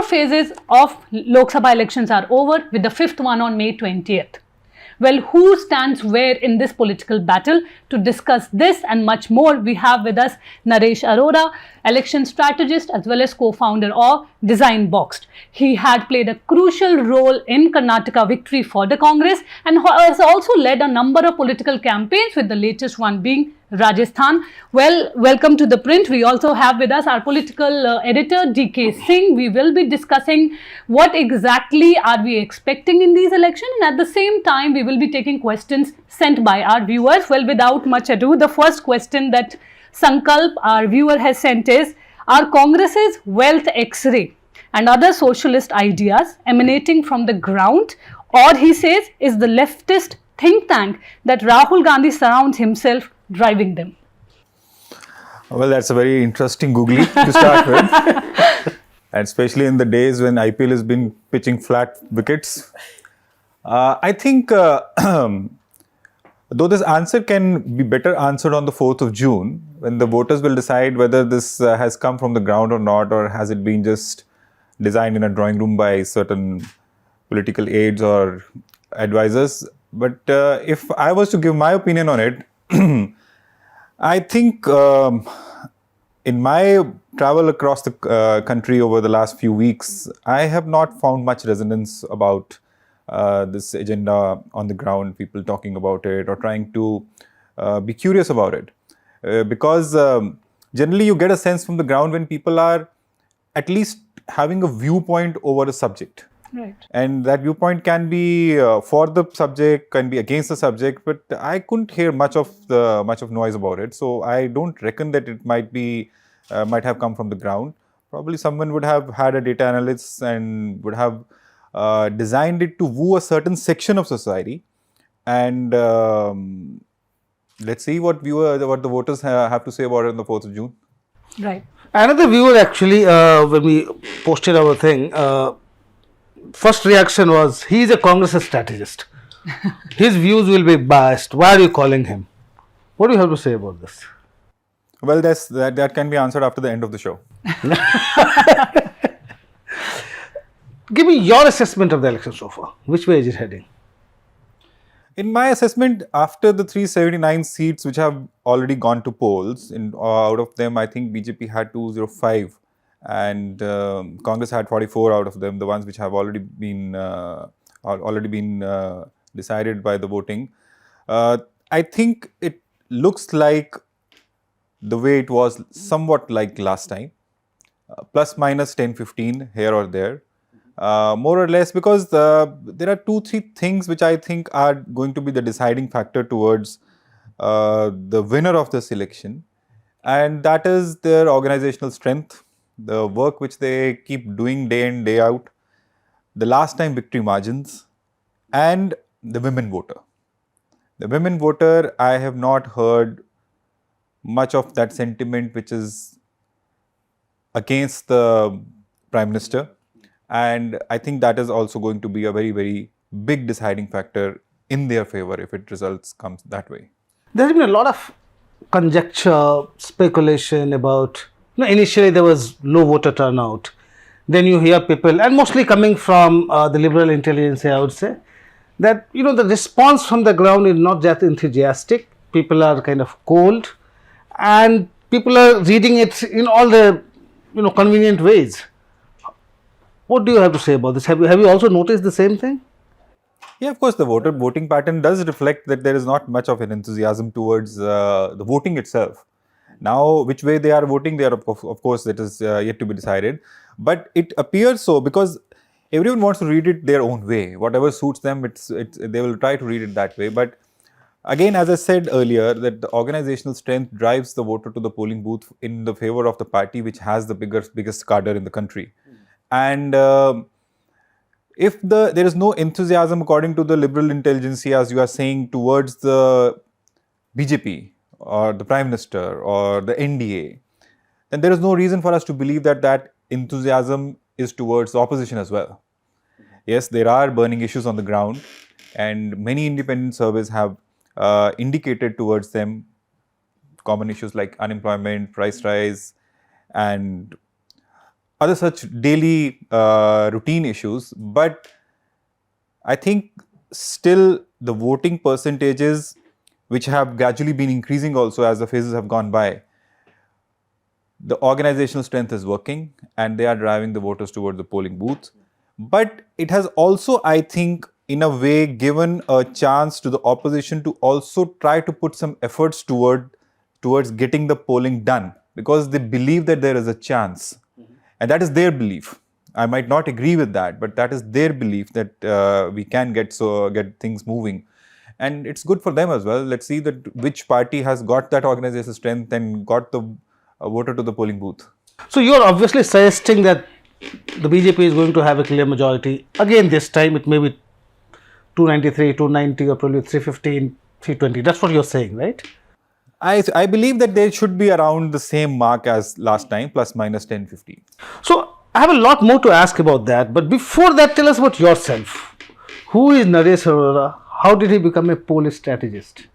4 phases of Lok Sabha elections are over, with the 5th one on May 20th. Well, who stands where in this political battle? To discuss this and much more, we have with us Naresh Arora, election strategist as well as co-founder of DesignBoxed. He had played a crucial role in Karnataka victory for the Congress and has also led a number of political campaigns, with the latest one being Rajasthan. Well, welcome to the print. We also have with us our political editor DK Singh. We will be discussing what exactly are we expecting in these elections, and at the same time we will be taking questions sent by our viewers. Well, without much ado, the first question that Sankalp, our viewer, has sent is: are Congress's wealth X-ray and other socialist ideas emanating from the ground, or, he says, is the leftist think tank that Rahul Gandhi surrounds himself driving them? Well, that's a very interesting googly to start with. And especially in the days when IPL has been pitching flat wickets. I think, though this answer can be better answered on the 4th of June, when the voters will decide whether this has come from the ground or not, or has it been just designed in a drawing room by certain political aides or advisors. But if I was to give my opinion on it, I think in my travel across the country over the last few weeks, I have not found much resonance about this agenda on the ground, people talking about it or trying to be curious about it. Because generally you get a sense from the ground when people are at least having a viewpoint over a subject. Right. And that viewpoint can be for the subject, can be against the subject, but I couldn't hear much of noise about it. So I don't reckon that it might have come from the ground. Probably someone would have had a data analyst and would have designed it to woo a certain section of society. And let's see what the voters have to say about it on the 4th of June. Right. Another viewer actually, when we posted our thing, first reaction was, he is a Congress strategist. His views will be biased. Why are you calling him? What do you have to say about this? Well, that can be answered after the end of the show. Give me your assessment of the election so far. Which way is it heading? In my assessment, after the 379 seats which have already gone to polls, out of them, I think BJP had 205 and Congress had 44 out of them, the ones which have already been decided by the voting. I think it looks like the way it was somewhat like last time, plus minus 10-15 here or there. More or less, because there are 2-3 things which I think are going to be the deciding factor towards the winner of this election, and that is their organizational strength, the work which they keep doing day in, day out, the last time victory margins, and the women voter. The women voter, I have not heard much of that sentiment which is against the Prime Minister. And I think that is also going to be a very, very big deciding factor in their favor if it comes that way. There has been a lot of conjecture, speculation about, initially there was low voter turnout. Then you hear people, and mostly coming from the liberal intelligence, I would say, that, the response from the ground is not that enthusiastic. People are kind of cold and people are reading it in all the, convenient ways. What do you have to say about this? Have you also noticed the same thing? Yeah, of course, the voting pattern does reflect that there is not much of an enthusiasm towards the voting itself. Now, which way they are voting, of course, that is yet to be decided. But it appears so because everyone wants to read it their own way. Whatever suits them, they will try to read it that way. But again, as I said earlier, that the organizational strength drives the voter to the polling booth in the favor of the party which has the biggest cadre in the country. And if there is no enthusiasm, according to the liberal intelligentsia, as you are saying, towards the BJP or the Prime Minister or the NDA, then there is no reason for us to believe that enthusiasm is towards the opposition as well. Yes, there are burning issues on the ground, and many independent surveys have indicated towards them common issues like unemployment, price rise, and other such daily routine issues. But I think still the voting percentages, which have gradually been increasing also as the phases have gone by, the organizational strength is working and they are driving the voters towards the polling booth. But it has also, I think, in a way given a chance to the opposition to also try to put some efforts towards getting the polling done, because they believe that there is a chance. And that is their belief. I might not agree with that, but that is their belief that we can get things moving. And it's good for them as well. Let's see that which party has got that organizational strength and got the voter to the polling booth. So you're obviously suggesting that the BJP is going to have a clear majority. Again, this time it may be 293, 290 or probably 315, 320. That's what you're saying, right? I believe that they should be around the same mark as last time, plus minus 10, 15. So I have a lot more to ask about that. But before that, tell us about yourself. Who is Naresh Arora? How did he become a police strategist?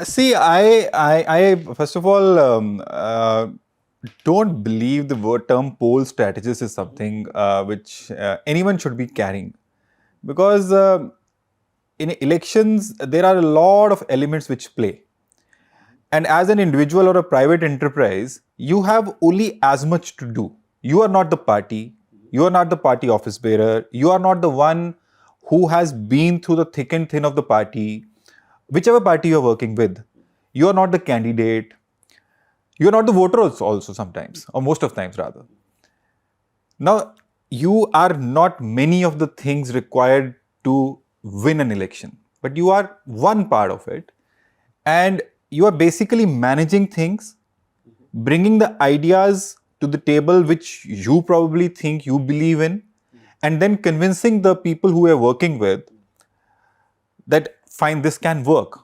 See, I first of all don't believe the term poll strategist is something which anyone should be carrying, because in elections there are a lot of elements which play, and as an individual or a private enterprise, you have only as much to do. You are not the party, you are not the party office bearer, you are not the one who has been through the thick and thin of the party, whichever party you are working with. You are not the candidate, you are not the voter also sometimes, or most of times rather. Now, you are not many of the things required to win an election, but you are one part of it, and you are basically managing things, bringing the ideas to the table which you probably think you believe in, and then convincing the people who you are working with that fine, this can work.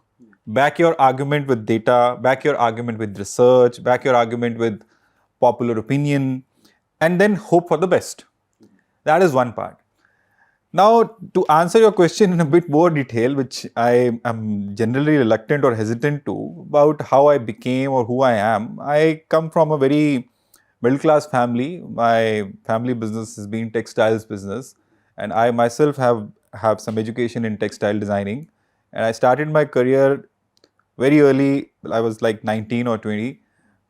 Back your argument with data, back your argument with research, back your argument with popular opinion, and then hope for the best. That is one part. Now, to answer your question in a bit more detail, which I am generally reluctant or hesitant to, about how I became or who I am, I come from a very middle-class family. My family business has been textiles business, and I myself have some education in textile designing. And I started my career very early. I was like 19 or 20,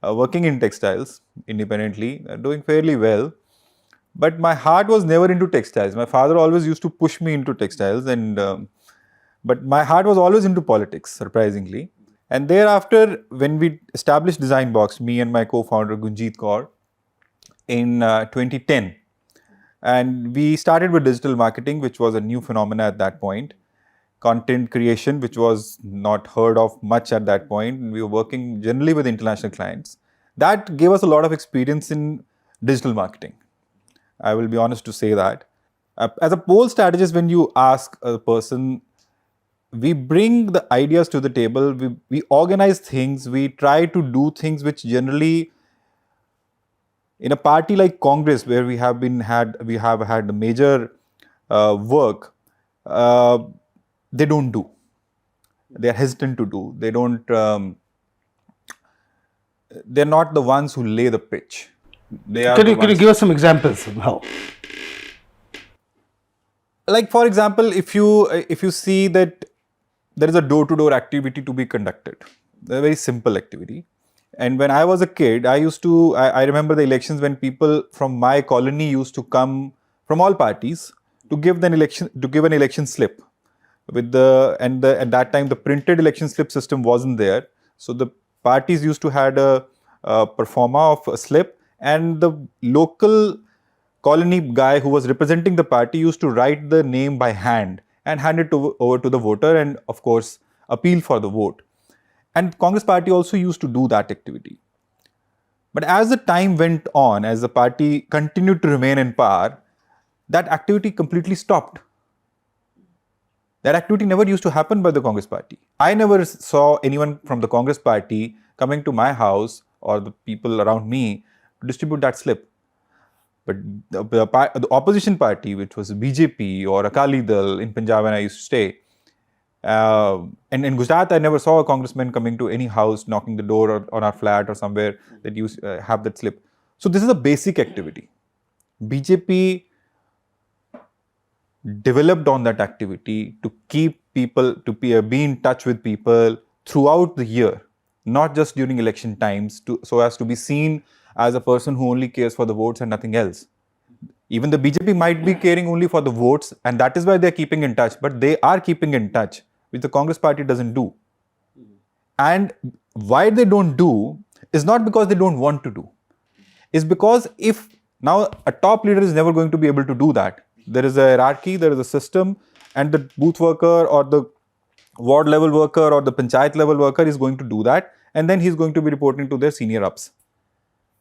working in textiles independently, doing fairly well. But my heart was never into textiles. My father always used to push me into textiles, but my heart was always into politics, surprisingly. And thereafter, when we established DesignBoxed, me and my co-founder Gunjit Kaur, in 2010, and we started with digital marketing, which was a new phenomenon at that point. Content creation, which was not heard of much at that point. We were working generally with international clients. That gave us a lot of experience in digital marketing. I will be honest to say that. As a poll strategist, when you ask a person, we bring the ideas to the table, we organize things, we try to do things which generally, in a party like Congress, where we have had the major work, they don't do. They are hesitant to do. They don't. They're not the ones who lay the pitch. Can you give us some examples of how? Like, for example, if you see that there is a door-to-door activity to be conducted, a very simple activity. And when I was a kid, I remember the elections when people from my colony used to come from all parties to give an election slip. At that time the printed election slip system wasn't there, so the parties used to had a pro forma of a slip, and the local colony guy who was representing the party used to write the name by hand and hand it over to the voter, and of course appeal for the vote. And Congress party also used to do that activity. But as the time went on, as the party continued to remain in power, that activity completely stopped. That activity never used to happen by the Congress party. I never saw anyone from the Congress party coming to my house or the people around me to distribute that slip. But the opposition party, which was BJP or Akali Dal in Punjab when I used to stay, and in Gujarat, I never saw a congressman coming to any house, knocking the door on our flat or somewhere that used have that slip. So this is a basic activity. BJP developed on that activity to keep people, to be in touch with people throughout the year, not just during election times, so as to be seen as a person who only cares for the votes and nothing else. Even the BJP might be caring only for the votes, and that is why they are keeping in touch, but they are keeping in touch, which the Congress party doesn't do. And why they don't do is not because they don't want to do. It's because if now a top leader is never going to be able to do that. There is a hierarchy, there is a system, and the booth worker or the ward level worker or the panchayat level worker is going to do that, and then he's going to be reporting to their senior ups.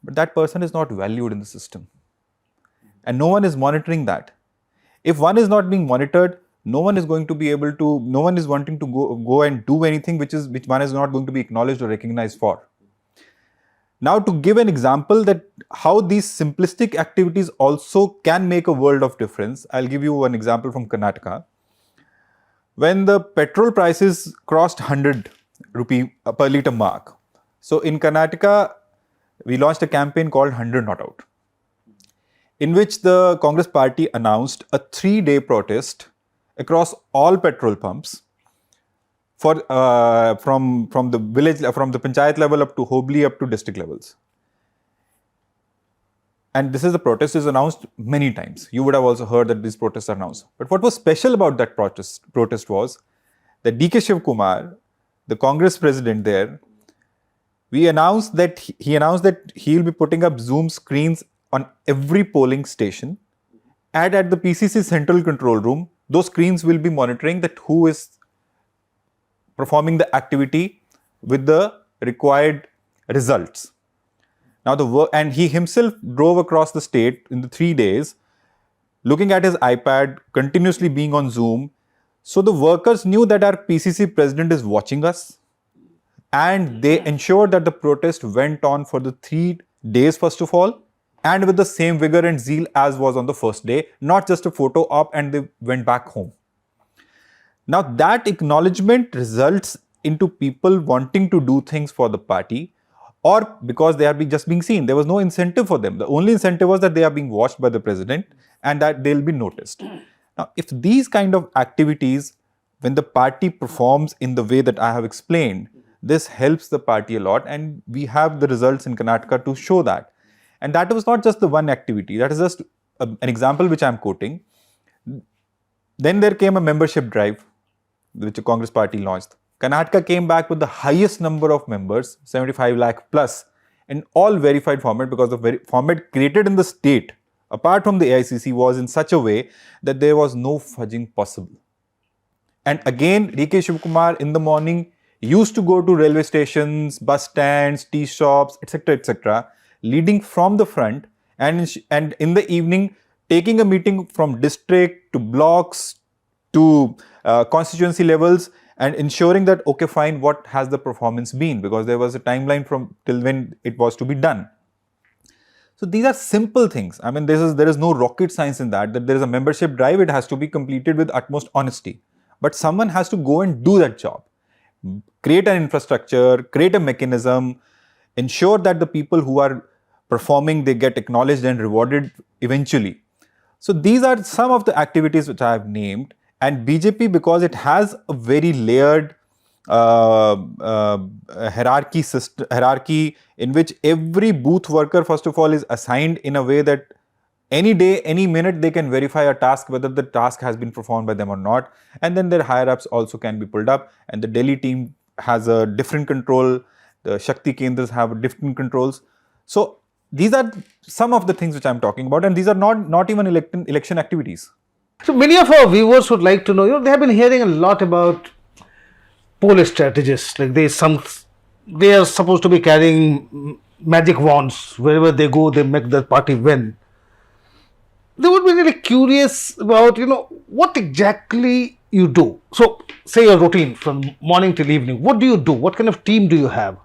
But that person is not valued in the system. And no one is monitoring that. If one is not being monitored, no one is going to be able to, no one is wanting to go and do anything which one is not going to be acknowledged or recognized for. Now, to give an example that how these simplistic activities also can make a world of difference, I'll give you one example from Karnataka. When the petrol prices crossed 100 rupee per litre mark, so in Karnataka, we launched a campaign called 100 Not Out, in which the Congress party announced a 3-day protest across all petrol pumps for from the village, from the panchayat level up to Hobli up to district levels. And this is the protest is announced many times. You would have also heard that these protests are announced. But what was special about that protest was that DK Shiv Kumar, the Congress president there, he announced that he will be putting up Zoom screens on every polling station, and at the PCC central control room, those screens will be monitoring that who is performing the activity with the required results. Now and he himself drove across the state in the 3 days, looking at his iPad, continuously being on Zoom. So the workers knew that our PCC president is watching us, and they ensured that the protest went on for the 3 days first of all, and with the same vigor and zeal as was on the first day, not just a photo op and they went back home. Now that acknowledgement results into people wanting to do things for the party, or because they are just being seen. There was no incentive for them. The only incentive was that they are being watched by the president and that they'll be noticed. Now, if these kind of activities, when the party performs in the way that I have explained, this helps the party a lot, and we have the results in Karnataka to show that. And that was not just the one activity. That is just an example which I am quoting. Then there came a membership drive, which the Congress party launched. Karnataka came back with the highest number of members, 75 lakh plus, in all verified format, because the format created in the state, apart from the AICC, was in such a way that there was no fudging possible. And again, DK Shivkumar in the morning used to go to railway stations, bus stands, tea shops, etc., leading from the front, and in the evening taking a meeting from district to blocks to constituency levels, and ensuring that, okay, fine, what has the performance been? Because there was a timeline from till when it was to be done. So these are simple things. I mean, there is no rocket science in that there is a membership drive, it has to be completed with utmost honesty. But someone has to go and do that job. Create an infrastructure, create a mechanism, ensure that the people who are performing, they get acknowledged and rewarded eventually. So these are some of the activities which I have named. And BJP, because it has a very layered hierarchy in which every booth worker, first of all, is assigned in a way that any day, any minute, they can verify a task, whether the task has been performed by them or not. And then their higher-ups also can be pulled up. And the Delhi team has a different control. The Shakti Kendras have different controls. So these are some of the things which I'm talking about. And these are not even election activities. So many of our viewers would like to know, they have been hearing a lot about poll strategists. Like they are supposed to be carrying magic wands. Wherever they go, they make their party win. They would be really curious about, what exactly you do. So say your routine from morning till evening. What do you do? What kind of team do you have?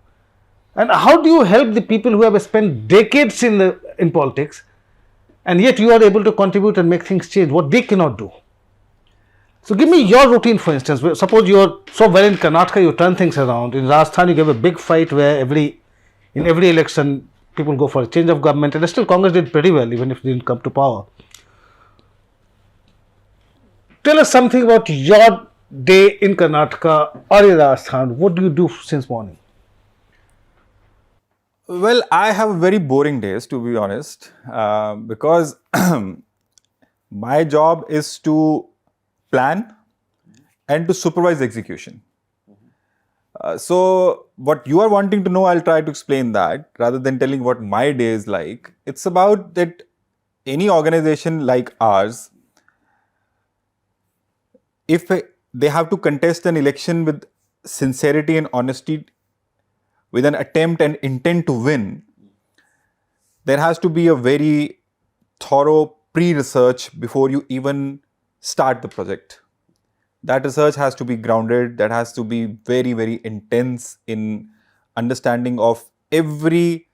And how do you help the people who have spent decades in politics, and yet you are able to contribute and make things change, what they cannot do? So give me your routine, for instance. Suppose you are so well in Karnataka, you turn things around. In Rajasthan, you gave a big fight where in every election, people go for a change of government, and still Congress did pretty well, even if it didn't come to power. Tell us something about your day in Karnataka or in Rajasthan. What do you do since morning? Well, I have very boring days, to be honest, because my job is to plan and to supervise execution. So, what you are wanting to know, I'll try to explain that rather than telling what my day is like. It's about that any organization like ours, if they have to contest an election with sincerity and honesty, with an attempt and intent to win, there has to be a very thorough pre-research before you even start the project. That research has to be grounded, that has to be very, very intense in understanding of every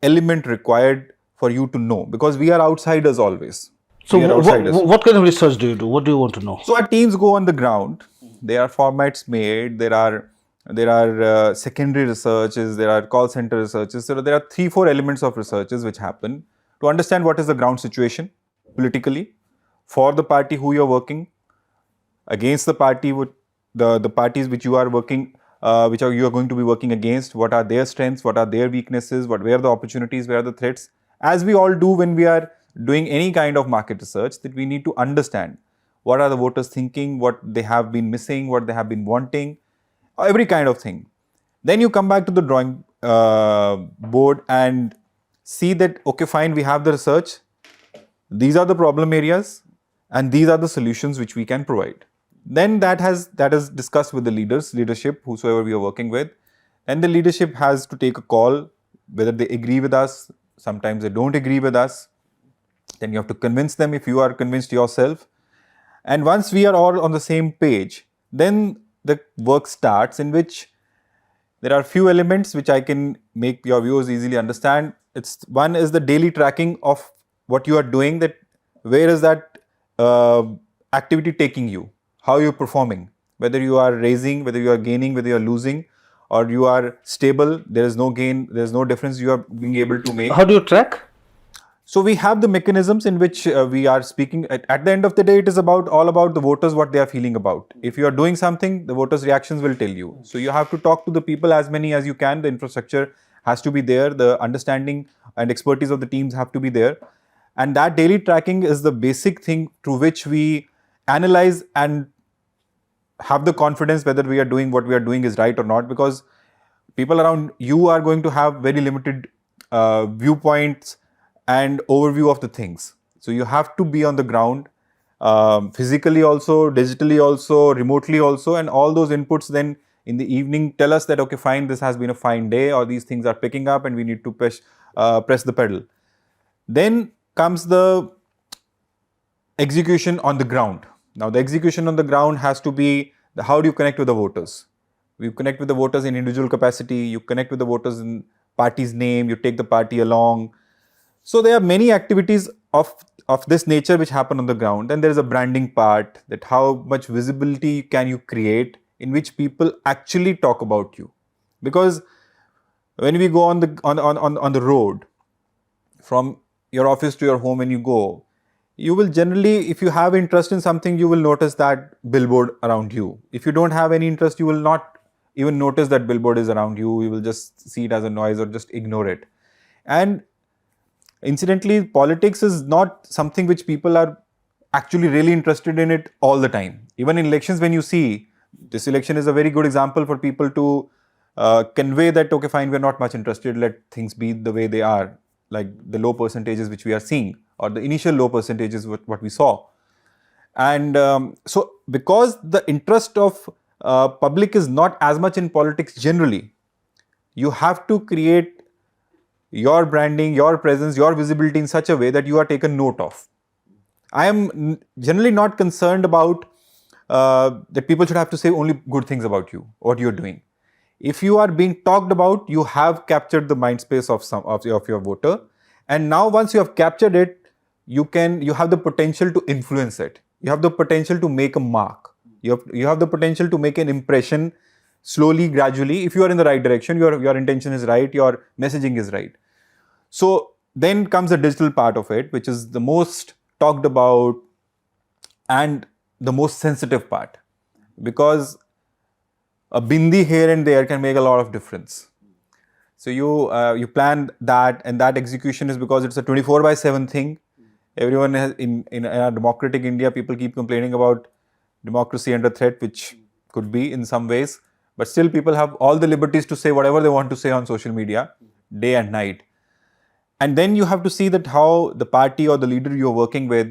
element required for you to know, because we are outsiders always. So, We are outsiders. what kind of research do you do? What do you want to know? So our teams go on the ground. There are formats made. There are secondary researches. There are call center researches. So there are 3-4 elements of researches which happen to understand what is the ground situation politically for the party who you are working against, the party with the parties which you are working, you are going to be working against. What are their strengths? What are their weaknesses? Where are the opportunities? Where are the threats? As we all do when we are doing any kind of market research, that we need to understand what are the voters thinking, what they have been missing, what they have been wanting, every kind of thing. Then you come back to the drawing board and see that, okay, fine, we have the research, these are the problem areas, and these are the solutions which we can provide. Then that is discussed with the leadership, whosoever we are working with, and the leadership has to take a call whether they agree with us. Sometimes they don't agree with us. Then you have to convince them if you are convinced yourself. And once we are all on the same page, then the work starts, in which there are few elements which I can make your viewers easily understand. One is the daily tracking of what you are doing, that where is that activity taking you, how you are performing, whether you are raising, whether you are gaining, whether you are losing, or you are stable, there is no gain, there is no difference you are being able to make. How do you track? So we have the mechanisms in which we are speaking. At the end of the day, it is all about the voters, what they are feeling about. If you are doing something, the voters' reactions will tell you. So you have to talk to the people as many as you can. The infrastructure has to be there. The understanding and expertise of the teams have to be there. And that daily tracking is the basic thing through which we analyze and have the confidence whether we are doing what we are doing is right or not, because people around you are going to have very limited viewpoints and overview of the things. So you have to be on the ground, physically also, digitally also, remotely also, and all those inputs then in the evening tell us that, okay, fine, this has been a fine day, or these things are picking up and we need to press the pedal. Then comes the execution on the ground. Now the execution on the ground has to be how do you connect with the voters? You connect with the voters in individual capacity, you connect with the voters in party's name, you take the party along. So there are many activities of this nature which happen on the ground. And there is a branding part, that how much visibility can you create in which people actually talk about you. Because when we go on the road, from your office to your home, when you go, you will generally, if you have interest in something, you will notice that billboard around you. If you don't have any interest, you will not even notice that billboard is around you. You will just see it as a noise or just ignore it. And incidentally, politics is not something which people are actually really interested in it all the time. Even in elections, when you see, this election is a very good example for people to convey that, okay, fine, we're not much interested, let things be the way they are, like the low percentages which we are seeing, or the initial low percentages what we saw. And so because the interest of public is not as much in politics generally, you have to create your branding, your presence, your visibility in such a way that you are taken note of. I am generally not concerned about that people should have to say only good things about you, what you're doing. If you are being talked about, you have captured the mind space of your voter. And now once you have captured it, you have the potential to influence it. You have the potential to make a mark. You have the potential to make an impression slowly, gradually. If you are in the right direction, your intention is right, your messaging is right. So then comes the digital part of it, which is the most talked about and the most sensitive part, because a bindi here and there can make a lot of difference. So you plan that, and that execution is because it's a 24/7 thing. Everyone has in a democratic India, people keep complaining about democracy under threat, which could be in some ways, but still people have all the liberties to say whatever they want to say on social media, day and night. And then you have to see that how the party or the leader you're working with,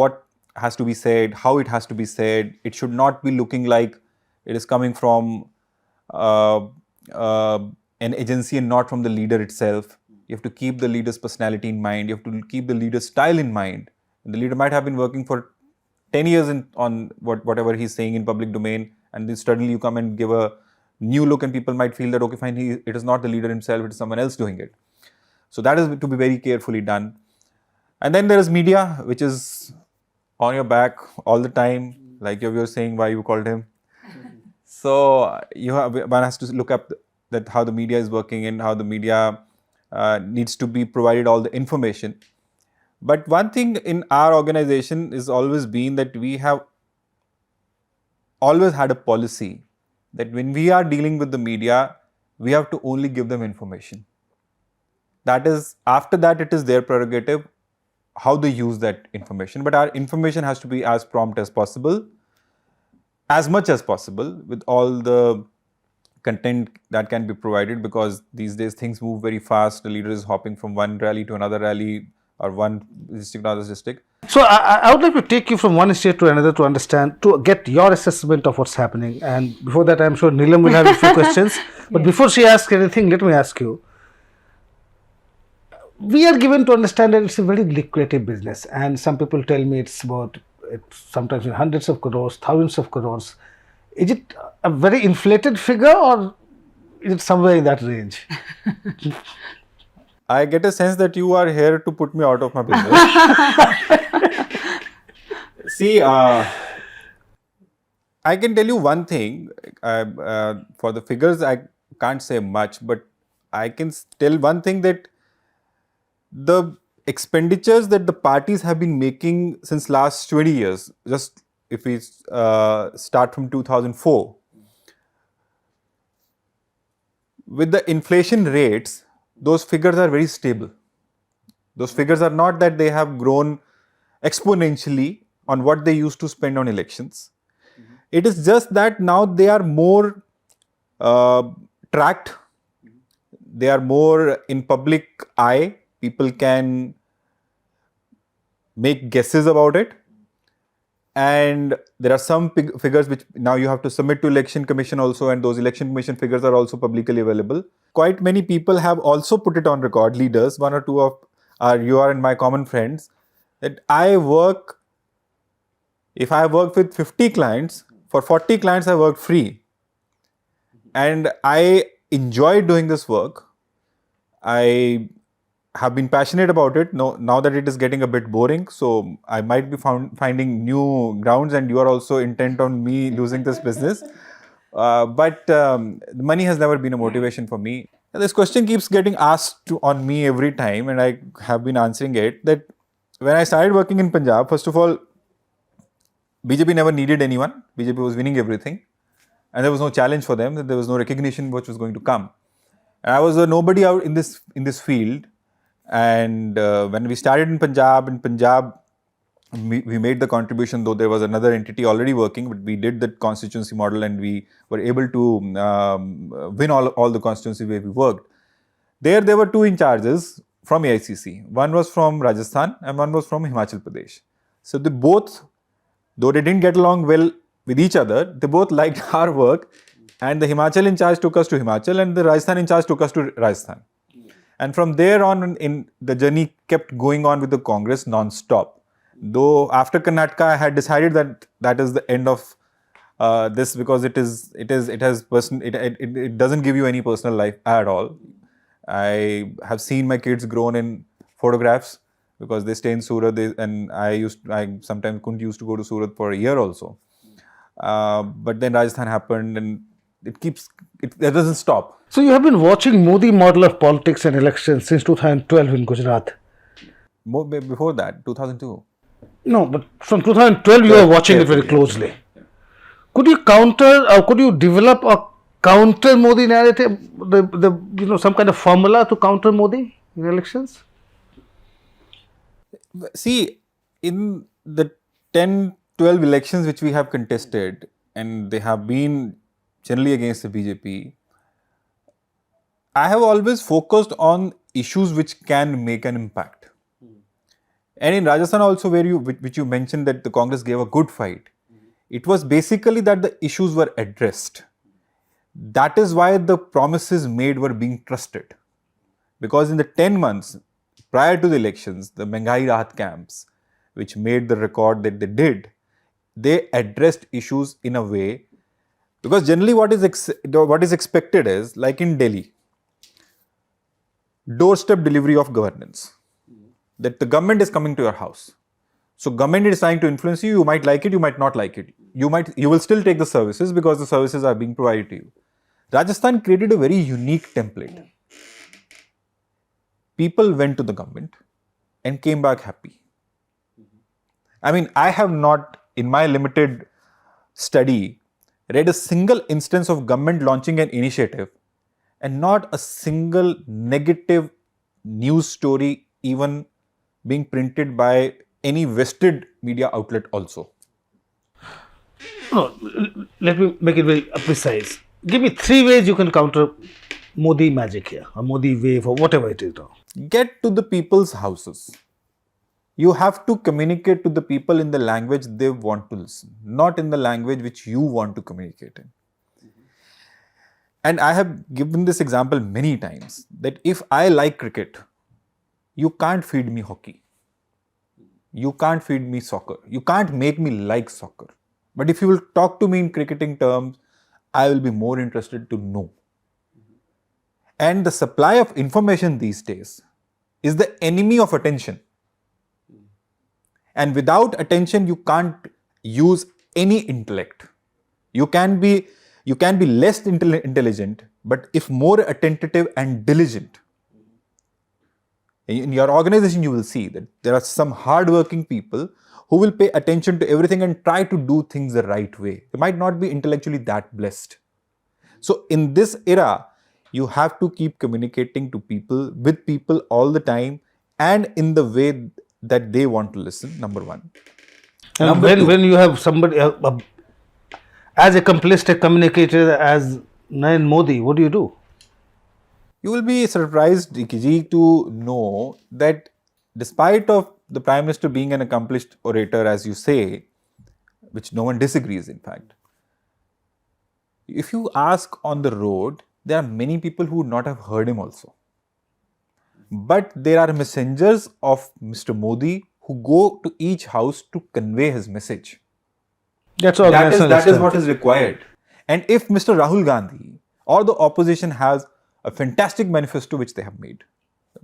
what has to be said, how it has to be said. It should not be looking like it is coming from an agency and not from the leader itself. You have to keep the leader's personality in mind. You have to keep the leader's style in mind. And the leader might have been working for 10 years on whatever he's saying in public domain, and then suddenly you come and give a new look, and people might feel that, okay, fine, it is not the leader himself, it is someone else doing it. So that is to be very carefully done. And then there is media, which is on your back all the time, like you were saying why you called him. So one has to look up that how the media is working and how the media needs to be provided all the information. But one thing in our organization is always been that we have always had a policy that when we are dealing with the media, we have to only give them information. That is, after that, it is their prerogative how they use that information. But our information has to be as prompt as possible, as much as possible, with all the content that can be provided, because these days things move very fast. The leader is hopping from one rally to another rally, or one district to another district. So I would like to take you from one state to another to understand, to get your assessment of what's happening. And before that, I'm sure Neelam will have a few questions. But before she asks anything, let me ask you. We are given to understand that it's a very lucrative business, and some people tell me it's sometimes in hundreds of crores, thousands of crores. Is it a very inflated figure, or is it somewhere in that range? I get a sense that you are here to put me out of my business. See, I can tell you one thing. For the figures, I can't say much, but I can tell one thing, that the expenditures that the parties have been making since last 20 years, just if we start from 2004, with the inflation rates, those figures are very stable. Those figures are not that they have grown exponentially on what they used to spend on elections. It is just that now they are more tracked. They are more in public eye. People can make guesses about it. And there are some figures which now you have to submit to Election Commission also, and those Election Commission figures are also publicly available. Quite many people have also put it on record, leaders, one or two of you are and my common friends, that if I worked with 50 clients, for 40 clients I worked free. And I enjoy doing this work. I have been passionate about it. Now that it is getting a bit boring, so I might be finding new grounds, and you are also intent on me losing this business. But the money has never been a motivation for me. And this question keeps getting asked on me every time, and I have been answering it, that when I started working in Punjab, first of all, BJP never needed anyone. BJP was winning everything, and there was no challenge for them. There was no recognition which was going to come. And I was a nobody out in this field. And when we started in Punjab, we made the contribution, though there was another entity already working, but we did the constituency model, and we were able to win all the constituency where we worked. There were two in charges from AICC. One was from Rajasthan and one was from Himachal Pradesh. So they both, though they didn't get along well with each other, they both liked our work, and the Himachal in charge took us to Himachal, and the Rajasthan in charge took us to Rajasthan. And from there on, in the journey kept going on with the Congress non-stop. Though after Karnataka, I had decided that is the end of this, because it doesn't give you any personal life at all. I have seen my kids grown in photographs because they stay in Surat, and I sometimes couldn't used to go to Surat for a year also. But then Rajasthan happened, and That doesn't stop. So you have been watching Modi model of politics and elections since 2012 in Gujarat. Before that, 2002. No, but from 2012 you are watching it very closely. Could you could you develop a counter Modi narrative, some kind of formula to counter Modi in elections? See, in the 10, 12 elections which we have contested, and they have been generally against the BJP, I have always focused on issues which can make an impact. And in Rajasthan also, which you mentioned that the Congress gave a good fight, it was basically that the issues were addressed. That is why the promises made were being trusted. Because in the 10 months prior to the elections, the Mengai Rahat camps, which made the record that they did, they addressed issues in a way, because generally what is expected is, like in Delhi, doorstep delivery of governance. That the government is coming to your house. So government is trying to influence you. You might like it, you might not like it. You will still take the services because the services are being provided to you. Rajasthan created a very unique template. People went to the government and came back happy. I mean, I have not, in my limited study, read a single instance of government launching an initiative and not a single negative news story even being printed by any vested media outlet also. No, let me make it very precise. Give me 3 ways you can counter Modi magic here, or Modi wave, or whatever it is now. Get to the people's houses. You have to communicate to the people in the language they want to listen, not in the language which you want to communicate in. And I have given this example many times, that if I like cricket, you can't feed me hockey. You can't feed me soccer. You can't make me like soccer. But if you will talk to me in cricketing terms, I will be more interested to know. And the supply of information these days is the enemy of attention. And without attention, you can't use any intellect. You can be less intelligent, but if more attentive and diligent, in your organization, you will see that there are some hardworking people who will pay attention to everything and try to do things the right way. They might not be intellectually that blessed. So in this era, you have to keep communicating to people, with people all the time, and in the way that they want to listen, number one. And when you have somebody as accomplished a communicator as Narendra Modi, what do? You will be surprised, Ikiji, to know that despite of the Prime Minister being an accomplished orator, as you say, which no one disagrees in fact, if you ask on the road, there are many people who would not have heard him also. But there are messengers of Mr. Modi who go to each house to convey his message. That is what is required. And if Mr. Rahul Gandhi or the opposition has a fantastic manifesto which they have made,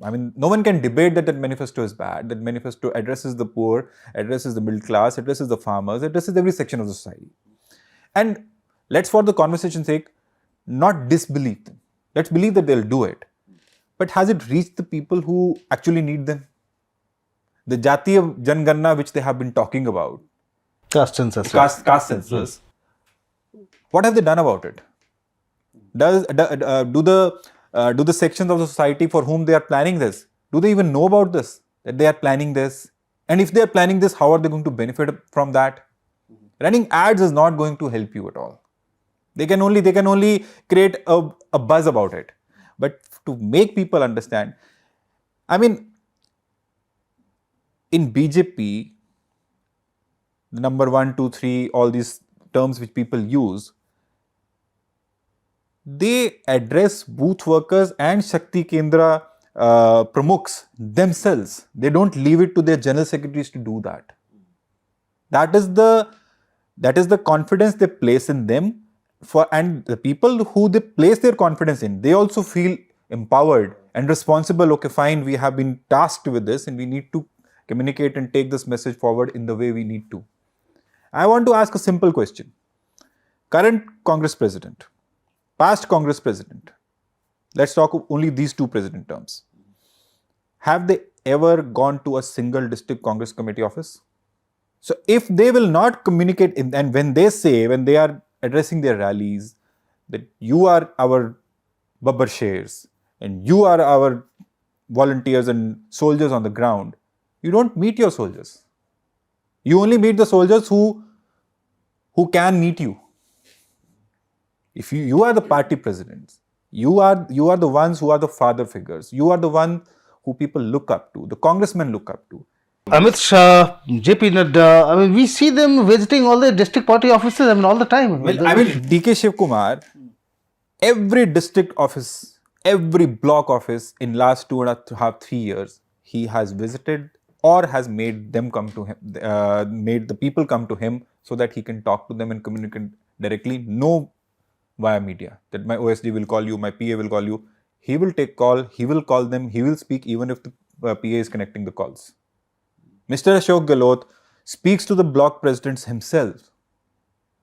I mean, no one can debate that manifesto is bad. That manifesto addresses the poor, addresses the middle class, addresses the farmers, addresses every section of the society. And let's, for the conversation's sake, not disbelieve them. Let's believe that they'll do it. But has it reached the people who actually need them? The Jatiya Janganna which they have been talking about, Caste census. Caste census. What have they done about it? Do the sections of the society for whom they are planning this, do they even know about this? That they are planning this? And if they are planning this, how are they going to benefit from that? Running ads is not going to help you at all. They can only create a buzz about it. But to make people understand, I mean, in BJP, the number 1, 2, 3, all these terms which people use, they address booth workers and Shakti Kendra Pramukhs themselves. They don't leave it to their general secretaries to do that. That is the confidence they place in them, and the people who they place their confidence in, they also feel empowered and responsible. Okay, fine, we have been tasked with this and we need to communicate and take this message forward in the way we need to. I want to ask a simple question. Current Congress president, past Congress president, let's talk only these two president terms. Have they ever gone to a single district Congress committee office? So if they will not communicate, and when they are addressing their rallies, that you are our babbar shares and you are our volunteers and soldiers on the ground, you don't meet your soldiers. You only meet the soldiers who can meet you. If you are the party presidents, you are the ones who are the father figures. You are the one who people look up to, the congressmen look up to. Amit Shah, JP Nadda, I mean, we see them visiting all the district party offices, I mean, all the time. Well, I mean, DK Shiv Kumar, every district office, every block office in last 2.5, 3 years, he has visited or has made them come to him, made the people come to him so that he can talk to them and communicate directly. No via media, that my OSD will call you, my PA will call you. He will take call, he will call them, he will speak even if the PA is connecting the calls. Mr. Ashok Gehlot speaks to the block presidents himself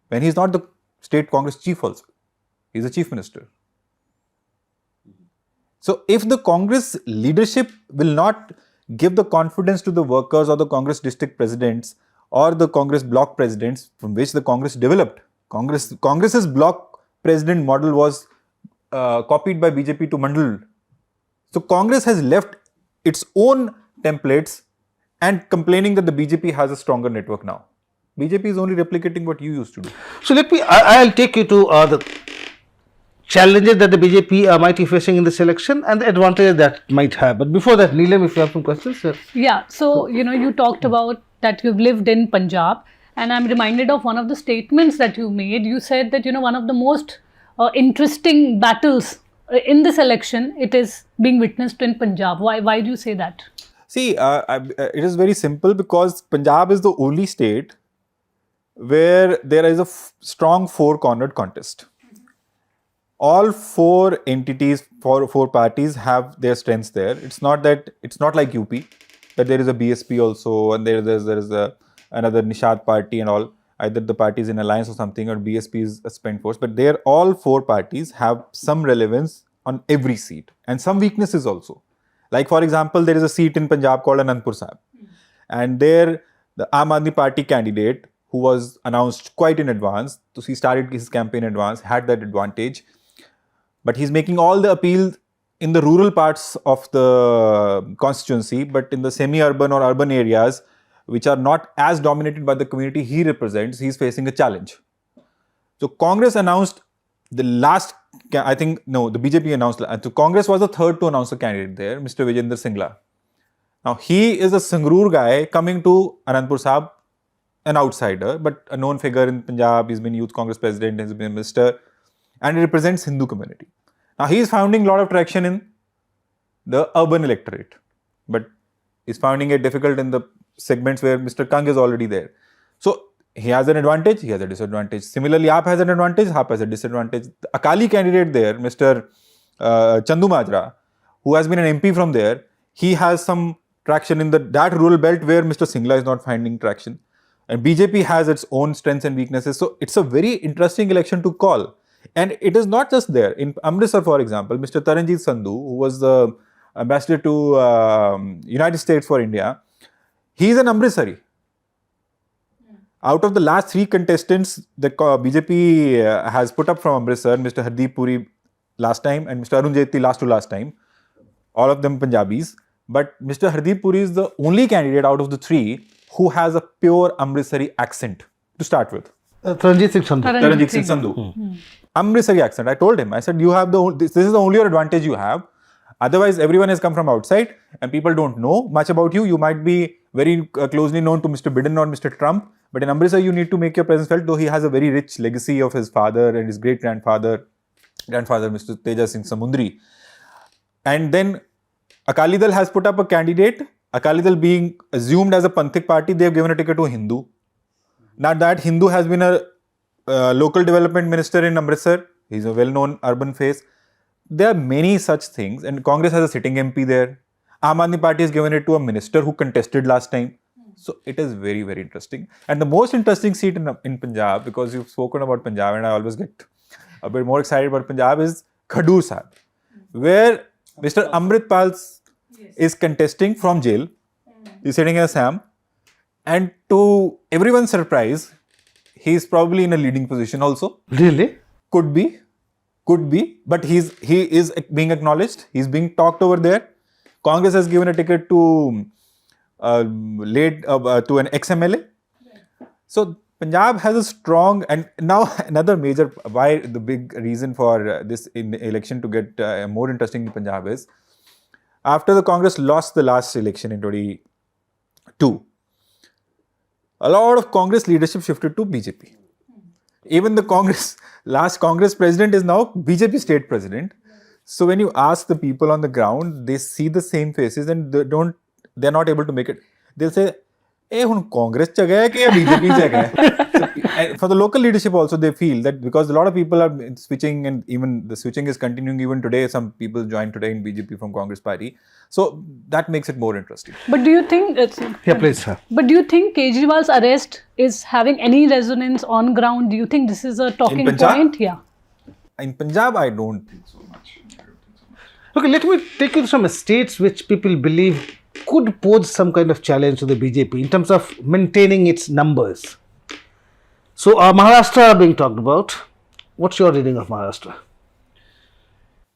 when he's not the state Congress chief also. He's a chief minister. So if the Congress leadership will not give the confidence to the workers or the Congress district presidents or the Congress block presidents from which the Congress developed, Congress's block president model was copied by BJP to Mandal. So Congress has left its own templates and complaining that the BJP has a stronger network now. BJP is only replicating what you used to do. So I'll take you to the challenges that the BJP might be facing in this election and the advantages that might have. But before that, Neelam, if you have some questions, sir. Yeah, so you talked about that you've lived in Punjab, and I'm reminded of one of the statements that you made. You said that one of the most interesting battles in this election, it is being witnessed in Punjab. Why do you say that? See, it is very simple because Punjab is the only state where there is a strong four-cornered contest. All four entities, four parties have their strengths there. It's not like UP, that there is a BSP also and there is another Nishad party and all. Either the party is in alliance or something, or BSP is a spent force. But there, all four parties have some relevance on every seat and some weaknesses also. Like for example, there is a seat in Punjab called Anandpur Sahib, and there the Aam Aadmi Party candidate, who was announced quite in advance, so he started his campaign in advance, had that advantage. But he's making all the appeal in the rural parts of the constituency, but in the semi-urban or urban areas, which are not as dominated by the community he represents, he's facing a challenge. So Congress announced the BJP announced, so Congress was the third to announce a candidate there, Mr. Vijender Singla. Now he is a Sangrur guy coming to Anandpur Sahib, an outsider, but a known figure in Punjab. He's been youth Congress president, he's been minister, and he represents Hindu community. Now he is finding a lot of traction in the urban electorate, but is finding it difficult in the segments where Mr. Kang is already there. So he has an advantage, he has a disadvantage. Similarly, AAP has an advantage, AAP has a disadvantage. The Akali candidate there, Mr. Chandu Majra, who has been an MP from there, he has some traction in that rural belt where Mr. Singla is not finding traction. And BJP has its own strengths and weaknesses. So it's a very interesting election to call. And it is not just there. In Amritsar, for example, Mr. Taranjeet Sandhu, who was the ambassador to United States for India, he is an Amritsari. Out of the last three contestants that BJP has put up from Amritsar, Mr. Hardeep Puri last time and Mr. Arun Jaitley last to last time, all of them Punjabis. But Mr. Hardeep Puri is the only candidate out of the three who has a pure Amritsari accent to start with. Taranjeet Singh Sandhu. Taranjeet Singh Sandhu. Amritsari accent. I told him, I said, you have this is the only advantage you have. Otherwise, everyone has come from outside and people don't know much about you. You might be very closely known to Mr. Biden or Mr. Trump. But in Amritsar, you need to make your presence felt, though he has a very rich legacy of his father and his great-grandfather, Mr. Teja Singh Samundri. And then Akali Dal has put up a candidate. Akali Dal being assumed as a Panthik party, they have given a ticket to a Hindu. Now that Hindu has been a local development minister in Amritsar. He's a well-known urban face. There are many such things, and Congress has a sitting MP there. Aam Aadmi Party has given it to a minister who contested last time. So it is very, very interesting. And the most interesting seat in Punjab, because you've spoken about Punjab and I always get a bit more excited about Punjab is Khadur Sahib, where Mr. Amritpal is contesting from jail. He's sitting as Sam, and to everyone's surprise, he's probably in a leading position also. Really? Could be, but he is being acknowledged. He's being talked over there. Congress has given a ticket to to an ex-MLA. So Punjab has a strong, and now another major, why the big reason for this election to get more interesting in Punjab is, after the Congress lost the last election in 22, a lot of Congress leadership shifted to BJP. Even the last Congress president is now BJP state president. So when you ask the people on the ground, they see the same faces and they're not able to make it. They'll say, "Eh, hun Congress cha gaya ke BJP cha gaya?" For the local leadership also, they feel that because a lot of people are switching, and even the switching is continuing even today. Some people joined today in BJP from Congress party. So that makes it more interesting. But do you think Please, sir. But do you think Kejriwal's arrest is having any resonance on ground? Do you think this is a talking point? Yeah. In Punjab, I don't think so much. Okay, let me take you to some states which people believe could pose some kind of challenge to the BJP in terms of maintaining its numbers. So, Maharashtra are being talked about. What's your reading of Maharashtra?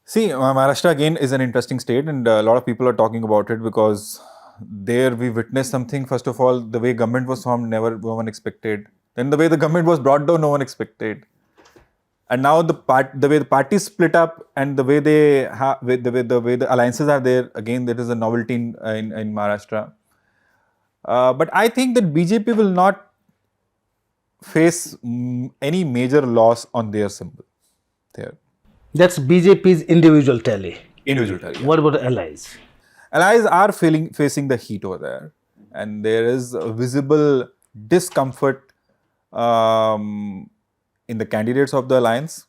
See, Maharashtra again is an interesting state, and a lot of people are talking about it because there we witnessed something. First of all, the way government was formed, no one expected. Then the way the government was brought down, no one expected. And now the way the parties split up, and the way the way the alliances are there, again that is a novelty in Maharashtra. But I think that BJP will not face any major loss on their symbol there. That's BJP's individual tally. Individual tally. Yeah. What about the allies? Allies are facing the heat over there, and there is a visible discomfort in the candidates of the alliance,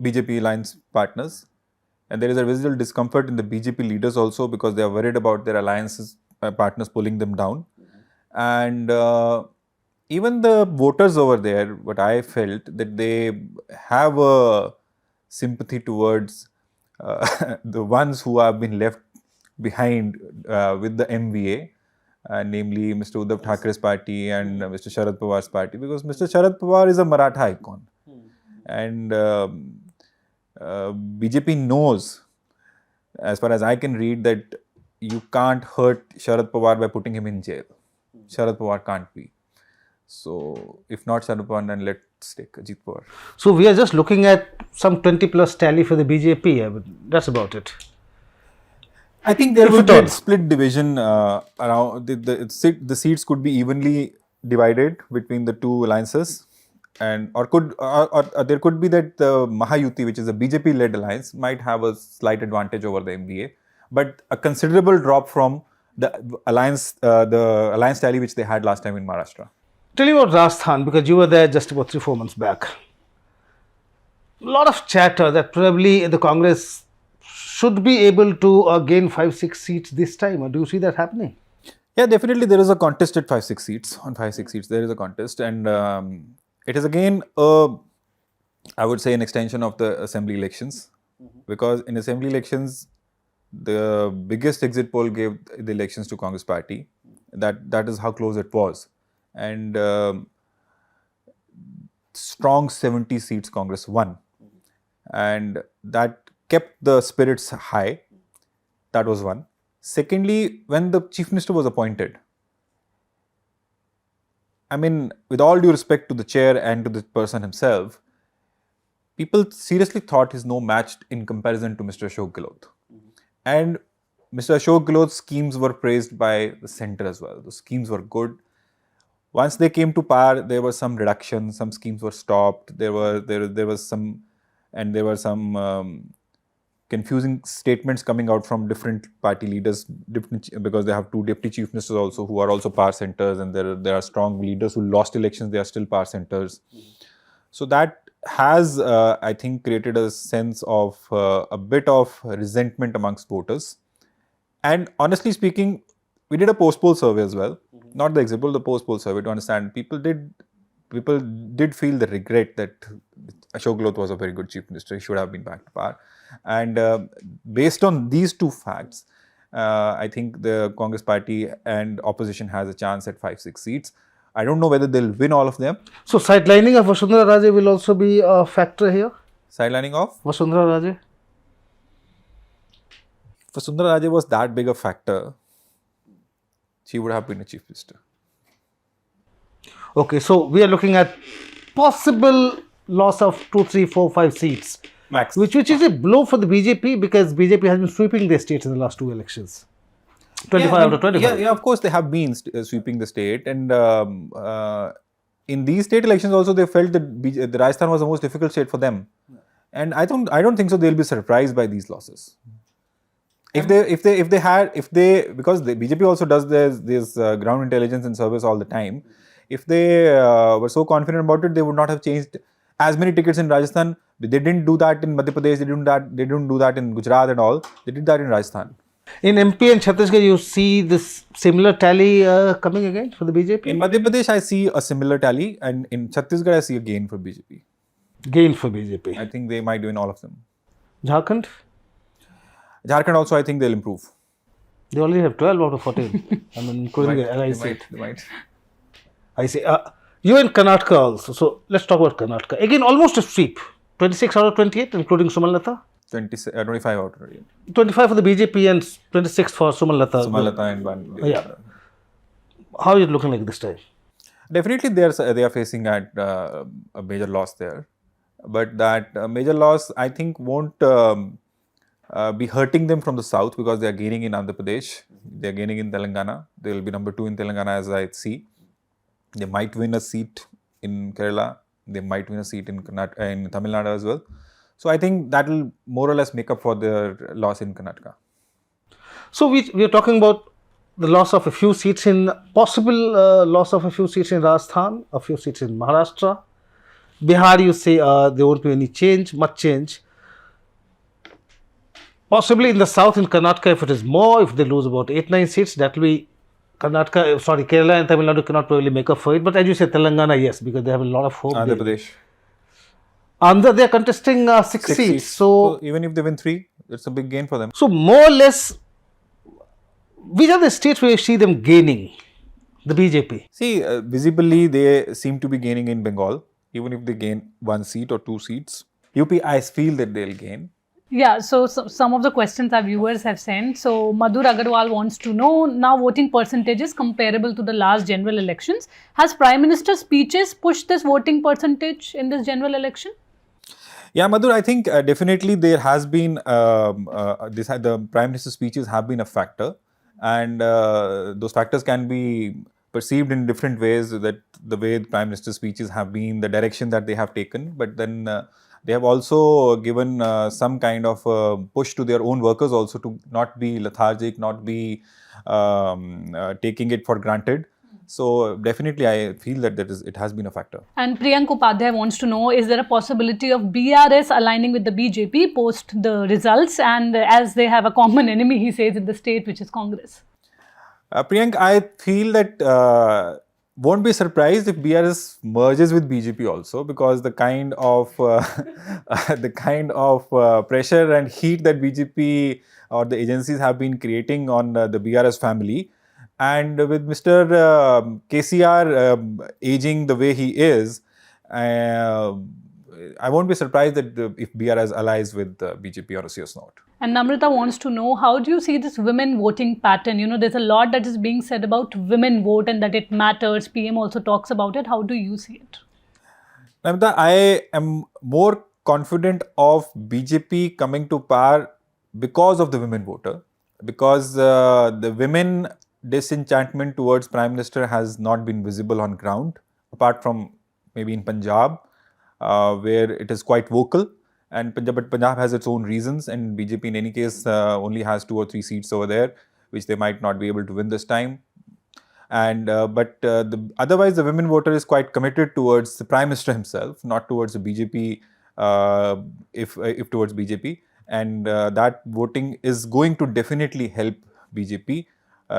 BJP alliance partners, and there is a visible discomfort in the BJP leaders also because they are worried about their alliances partners pulling them down, and even the voters over there, what I felt that they have a sympathy towards the ones who have been left behind with the MVA, namely Mr. Uddhav Thackeray's party and Mr. Sharad Pawar's party, because Mr. Sharad Pawar is a Maratha icon. And BJP knows, as far as I can read, that you can't hurt Sharad Pawar by putting him in jail. Sharad Pawar can't be. So, if not Sharad Pawar, then let's take Ajit Pawar. So, we are just looking at some 20 plus tally for the BJP. That's about it. I think there will be a split division around. The seats could be evenly divided between the two alliances, and or there could be that the Mahayuti, which is a BJP-led alliance, might have a slight advantage over the MVA, but a considerable drop from the alliance tally which they had last time in Maharashtra. Tell me about Rajasthan, because you were there just about 3-4 months back. A lot of chatter that probably the Congress should be able to gain 5-6 seats this time. Or do you see that happening? Yeah, definitely there is a contest at 5-6 seats. On 5-6 seats, there is a contest, and it is again I would say an extension of the assembly elections, because in assembly elections, the biggest exit poll gave the elections to Congress party. That is how close it was, and strong 70 seats Congress won, and that kept the spirits high. That was one. Secondly, when the Chief Minister was appointed, I mean, with all due respect to the chair and to the person himself, people seriously thought he's no match in comparison to Mr. Ashok Gehlot. And Mr. Ashok Gehlot's schemes were praised by the centre as well. The schemes were good. Once they came to power, there was some reduction. Some schemes were stopped. There was some confusing statements coming out from different party leaders, because they have two deputy chief ministers also who are also power centers, and there are strong leaders who lost elections. They are still power centers. So that has, I think, created a sense of a bit of resentment amongst voters. And honestly speaking, we did a post-poll survey as well, not the exit poll, the post-poll survey, to understand people did people did feel the regret that Ashok Gehlot was a very good chief minister. He should have been back to power. And based on these two facts, I think the Congress party and opposition has a chance at 5-6 seats. I don't know whether they'll win all of them. So sidelining of Vasundhara Raje will also be a factor here? Sidelining of Vasundhara Raje? if Vasundhara Raje was that big a factor, she would have been a chief minister. Okay, so we are looking at possible loss of 2, 3, 4, 5 seats. Max. Which is a blow for the BJP because BJP has been sweeping their states in the last 2 elections. 25 out of 25. Yeah, of course they have been sweeping the state, and in these state elections also they felt that the Rajasthan was the most difficult state for them, and I don't think so they'll be surprised by these losses. Because the BJP also does this ground intelligence and service all the time. If they were so confident about it, they would not have changed as many tickets in Rajasthan. They didn't do that in Madhya Pradesh. They didn't do that in Gujarat and all. They did that in Rajasthan. In MP and Chhattisgarh, you see this similar tally coming again for the BJP? In Madhya Pradesh, I see a similar tally, and in Chhattisgarh, I see a gain for BJP. Gain for BJP. I think they might win all of them. Jharkhand? Jharkhand also, I think they'll improve. They already have 12 out of 14. I mean, including the allies. They might. I see. You in Karnataka also. So let's talk about Karnataka. Again, almost a sweep. 26 out of 28, including Sumalata. 25 out of 28. 25 for the BJP and 26 for Sumalata. Sumalata and Pandey. Yeah. How is it looking like this time? Definitely, they are facing at a major loss there, but that major loss I think won't be hurting them from the south because they are gaining in Andhra Pradesh. They are gaining in Telangana. They will be number 2 in Telangana as I see. They might win a seat in Kerala. They might win a seat in Tamil Nadu as well. So I think that will more or less make up for their loss in Karnataka. So we are talking about the loss of a few seats in, possible loss of a few seats in Rajasthan, a few seats in Maharashtra. Bihar, you say there won't be any change, much change. Possibly in the south, in Karnataka, if it is more, if they lose about 8-9 seats, that will be Kerala and Tamil Nadu cannot probably make up for it. But as you say, Telangana, yes, because they have a lot of hope. Andhra Pradesh. Andhra, they are contesting 6 seats. So even if they win 3, it's a big gain for them. So more or less, which are the states where you see them gaining, the BJP? See, visibly they seem to be gaining in Bengal, even if they gain 1 seat or 2 seats. UP, I feel that they'll gain. Yeah, so some of the questions our viewers have sent. So Madhur Agarwal wants to know, now voting percentages comparable to the last general elections. Has Prime Minister's speeches pushed this voting percentage in this general election? Yeah, Madhur, I think definitely there has been, the Prime Minister's speeches have been a factor, and those factors can be perceived in different ways, that the way the Prime Minister's speeches have been, the direction that they have taken, but then they have also given some kind of push to their own workers also to not be lethargic, not be taking it for granted. So definitely I feel that it has been a factor. And Priyank Upadhyay wants to know, is there a possibility of BRS aligning with the BJP post the results, and as they have a common enemy, he says, in the state, which is Congress? Priyank, I feel that won't be surprised if BRS merges with BJP also, because the kind of pressure and heat that BJP or the agencies have been creating on the BRS family, and with Mr. KCR aging the way he is, I won't be surprised that if BRS allies with BJP on a serious note. And Namrata wants to know, how do you see this women voting pattern? You know, there's a lot that is being said about women vote and that it matters. PM also talks about it. How do you see it? Namrata, I am more confident of BJP coming to power because of the women voter. Because the women disenchantment towards Prime Minister has not been visible on ground, apart from maybe in Punjab, where it is quite vocal. But Punjab has its own reasons, and BJP in any case only has 2 or 3 seats over there, which they might not be able to win this time. And otherwise, the women voter is quite committed towards the Prime Minister himself, not towards the BJP, if towards BJP. And that voting is going to definitely help BJP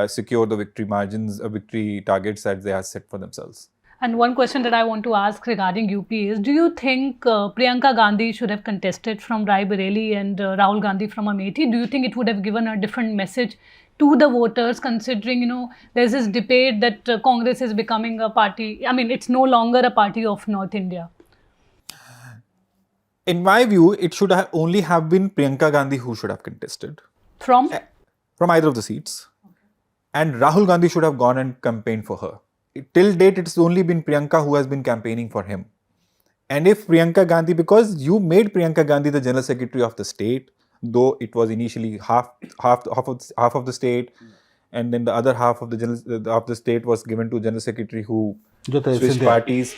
secure the victory margins, victory targets that they have set for themselves. And one question that I want to ask regarding UP is, do you think Priyanka Gandhi should have contested from Raebareli and Rahul Gandhi from Amethi? Do you think it would have given a different message to the voters, considering, there's this debate that Congress is becoming a party, it's no longer a party of North India? In my view, it should have only have been Priyanka Gandhi who should have contested. From Either of the seats. And Rahul Gandhi should have gone and campaigned for her. Till date, it's only been Priyanka who has been campaigning for him. And if Priyanka Gandhi, because you made Priyanka Gandhi the General Secretary of the state, though it was initially half of the state, and then the other half of the state was given to General Secretary who switched parties.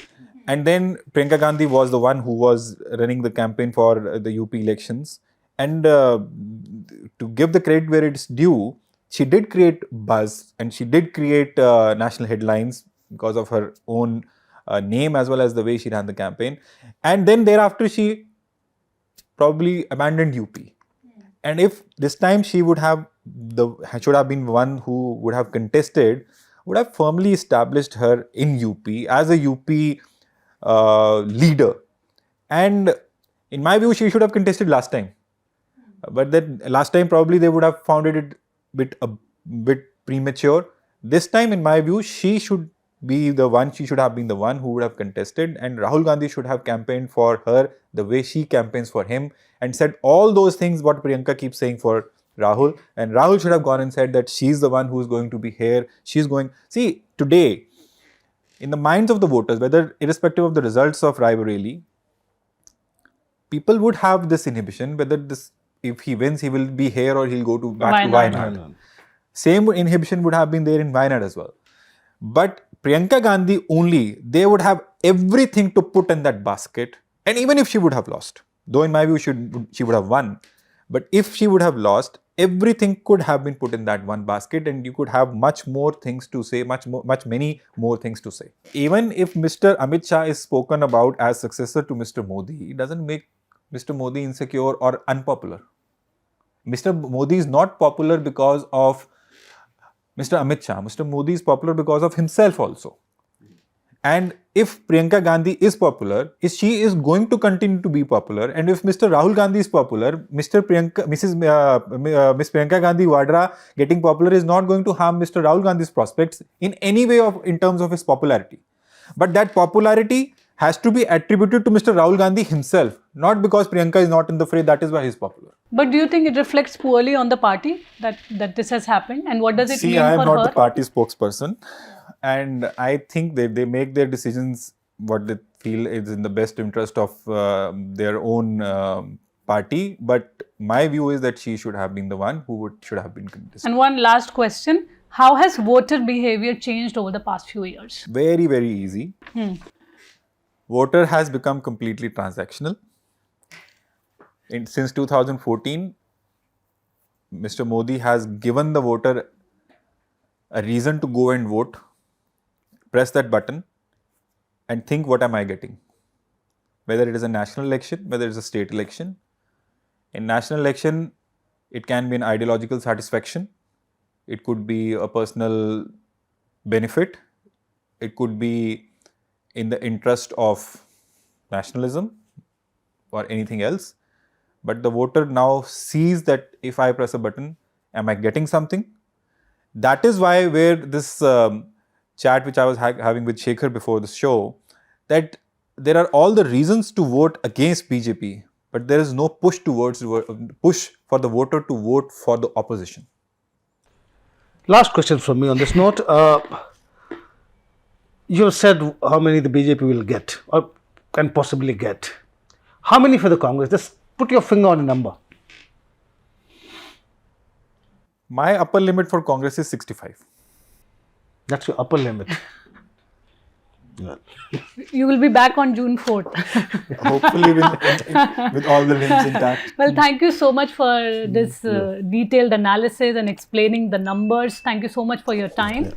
And then Priyanka Gandhi was the one who was running the campaign for the UP elections. And to give the credit where it's due, she did create buzz and she did create national headlines because of her own name as well as the way she ran the campaign. And then thereafter, she probably abandoned UP. And if this time she should have been one who would have contested, would have firmly established her in UP as a UP leader. And in my view, she should have contested last time. But then last time probably they would have found it a bit premature. This time, in my view, she should have been the one who would have contested, and Rahul Gandhi should have campaigned for her the way she campaigns for him and said all those things what Priyanka keeps saying for Rahul, and Rahul should have gone and said that she's the one who's going to be here. See, today, in the minds of the voters, whether irrespective of the results of Raebareli, people would have this inhibition, whether if he wins, he will be here or he'll go back to Wayanad. Same inhibition would have been there in Wayanad as well. But Priyanka Gandhi only, they would have everything to put in that basket. And even if she would have lost, though in my view she would have won, but if she would have lost, everything could have been put in that one basket and you could have much more things to say, many more things to say. Even if Mr. Amit Shah is spoken about as successor to Mr. Modi, it doesn't make Mr. Modi insecure or unpopular. Mr. Modi is not popular because of Mr. Amit Shah. Mr. Modi is popular because of himself also. And if Priyanka Gandhi is popular, she is going to continue to be popular. And if Mr. Rahul Gandhi is popular, Miss Priyanka Gandhi Vadra getting popular is not going to harm Mr. Rahul Gandhi's prospects in any way in terms of his popularity. But that popularity has to be attributed to Mr. Rahul Gandhi himself, not because Priyanka is not in the fray, that is why he is popular. But do you think it reflects poorly on the party that this has happened? And what does it mean for her? See, I am not the party spokesperson. And I think they make their decisions what they feel is in the best interest of their own party. But my view is that she should have been the one who should have been contested. And one last question. How has voter behavior changed over the past few years? Very, very easy. Voter has become completely transactional. Since 2014, Mr. Modi has given the voter a reason to go and vote. Press that button and think, what am I getting? Whether it is a national election, whether it is a state election. In national election, it can be an ideological satisfaction. It could be a personal benefit. It could be in the interest of nationalism or anything else. But the voter now sees that if I press a button, am I getting something? That is why where this chat which I was having with Shekhar before the show, that there are all the reasons to vote against BJP, but there is no push for the voter to vote for the opposition. Last question from me on this note. You said how many the BJP will get or can possibly get. How many for the Congress? Just put your finger on a number. My upper limit for Congress is 65. That's your upper limit. Yeah. You will be back on June 4th. Hopefully with all the limbs intact. Well, thank you so much for this detailed analysis and explaining the numbers. Thank you so much for your time.